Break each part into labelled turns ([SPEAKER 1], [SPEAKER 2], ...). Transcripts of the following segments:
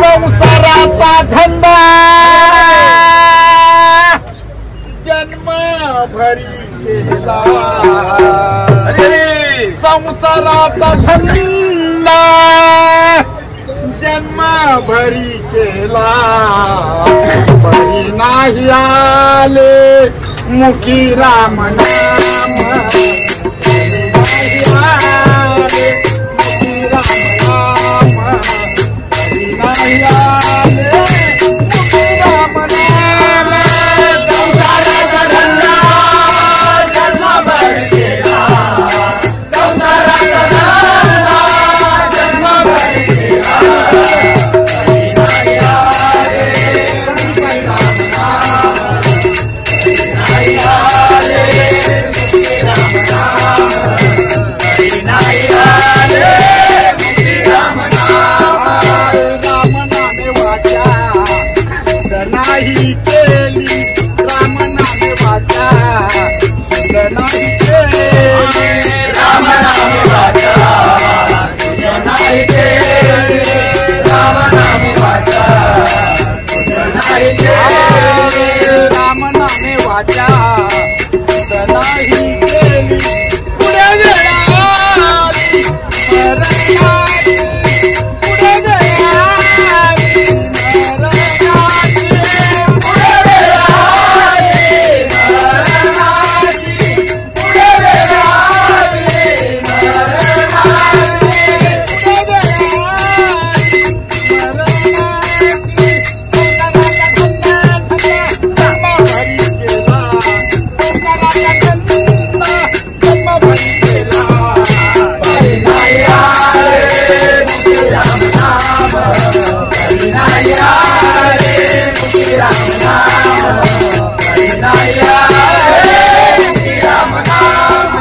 [SPEAKER 1] संसाराचा धंदा जन्म भरी केला, संसाराचा धंदा जन्म भरी केला, बरी नाही आले मुखी राम नाम, नाही आले मुखी राम नाम, बरी नाही आले मुखी राम नाम, संसाराचा धंदा जन्म भरी केला, संसाराचा धंदा जन्म भरी केला, बरी नाही आले मुखी राम नाम, नाही आले मुखी राम नाम, बरी नाही आले मुखी राम नाम, राम नामे वाचा नाही केली, राम नामे वाचा नाही केली, राम नामे वाचा नाही केली, राम नामे वाचा नाही केली, राम नामे वाचा नाही केली, पुढे वेळा आली मरणाची, पुढे वेळा आली मरणाची, पुढे वेळा आली मरणाची, पुढे वेळा आली मरणाची, पुढे वेळा आली मरणाची, संसाराचा धंदा जन्म भरी केला, संसाराचा धंदा जन्म भरी केला, बरी नाही आले मुखी राम नाम, बरी नाही आले मुखी राम नाम, बरी नाही आले मुखी राम नाम,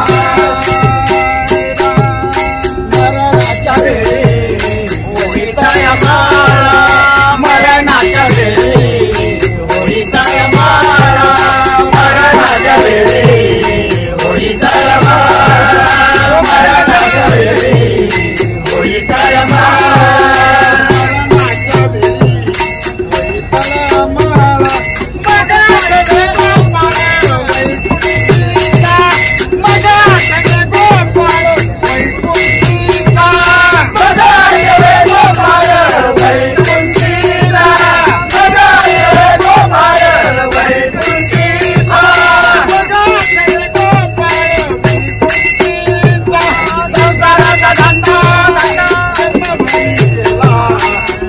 [SPEAKER 1] मरणाच्या वेळी होईताय माळा, मरणाच्या वेळी होईताय माळा, मरणाच्या वेळी होईताय माळा, मरणाच्या वेळी होईताय माळा, मरणाच्या वेळी होईताय माळा, मगाडगे गोपाळ वैकुंठीचा, मगाडगे गोपाळ वैकुंठीचा, मगाडगे गोपाळ वैकुंठीचा, मगाडगे गोपाळ वैकुंठीचा, मगाडगे गोपाळ वैकुंठीचा, संसाराचा धंदा जन्म भरी केला,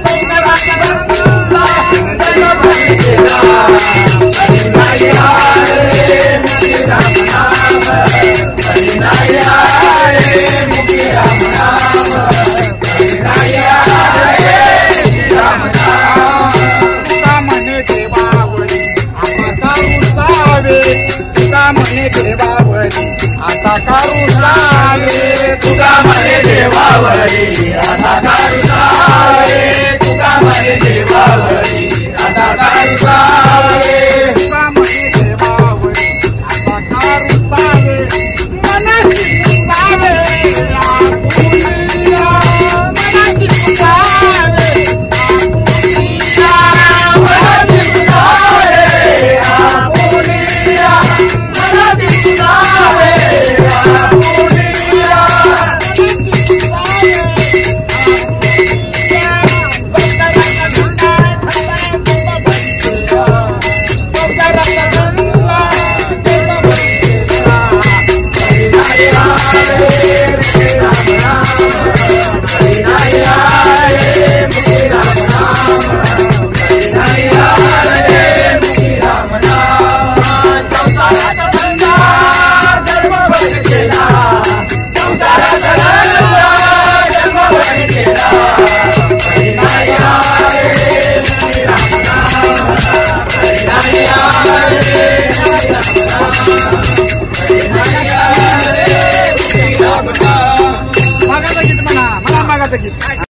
[SPEAKER 1] संसाराचा धंदा जन्म भरी केला, बरी नाही आले मुखी राम नाम, बरी नाही आले मुखी राम नाम, बरी नाही आले मुखी राम नाम, तुका म्हणे देवावरी आता कारू सावे, तुका म्हणे देवावरी आता कारू सावे, तुका म्हणे देवावरी आता कारू सावे, तुका म्हणे देवावरी आता कारू सावे, तुका म्हणे देवावरी आता कारू सावे, मनाची पुसावे आपुलिया, मनाची पुसावे आपुलिया, मनाची पुसावे आपुलिया, मनाची पुसावे आपुलिया, मनाची पुसावे आपुलिया, संसाराचा धंदा जन्म भरी केला, संसाराचा धंदा जन्म भरी केला, बरी नाही आले मुखी राम नाम, बरी नाही आले मुखी राम नाम, बरी नाही आले मुखी राम नाम, संसाराचा धंदा जन्म भरी केला, संसाराचा धंदा जन्म भरी केला, बरी नाही आले मुखी राम नाम, बरी नाही आले मुखी राम नाम, बरी नाही आले मुखी राम नाम, मागाचं गीत म्हणा, मला मागाचं गीत.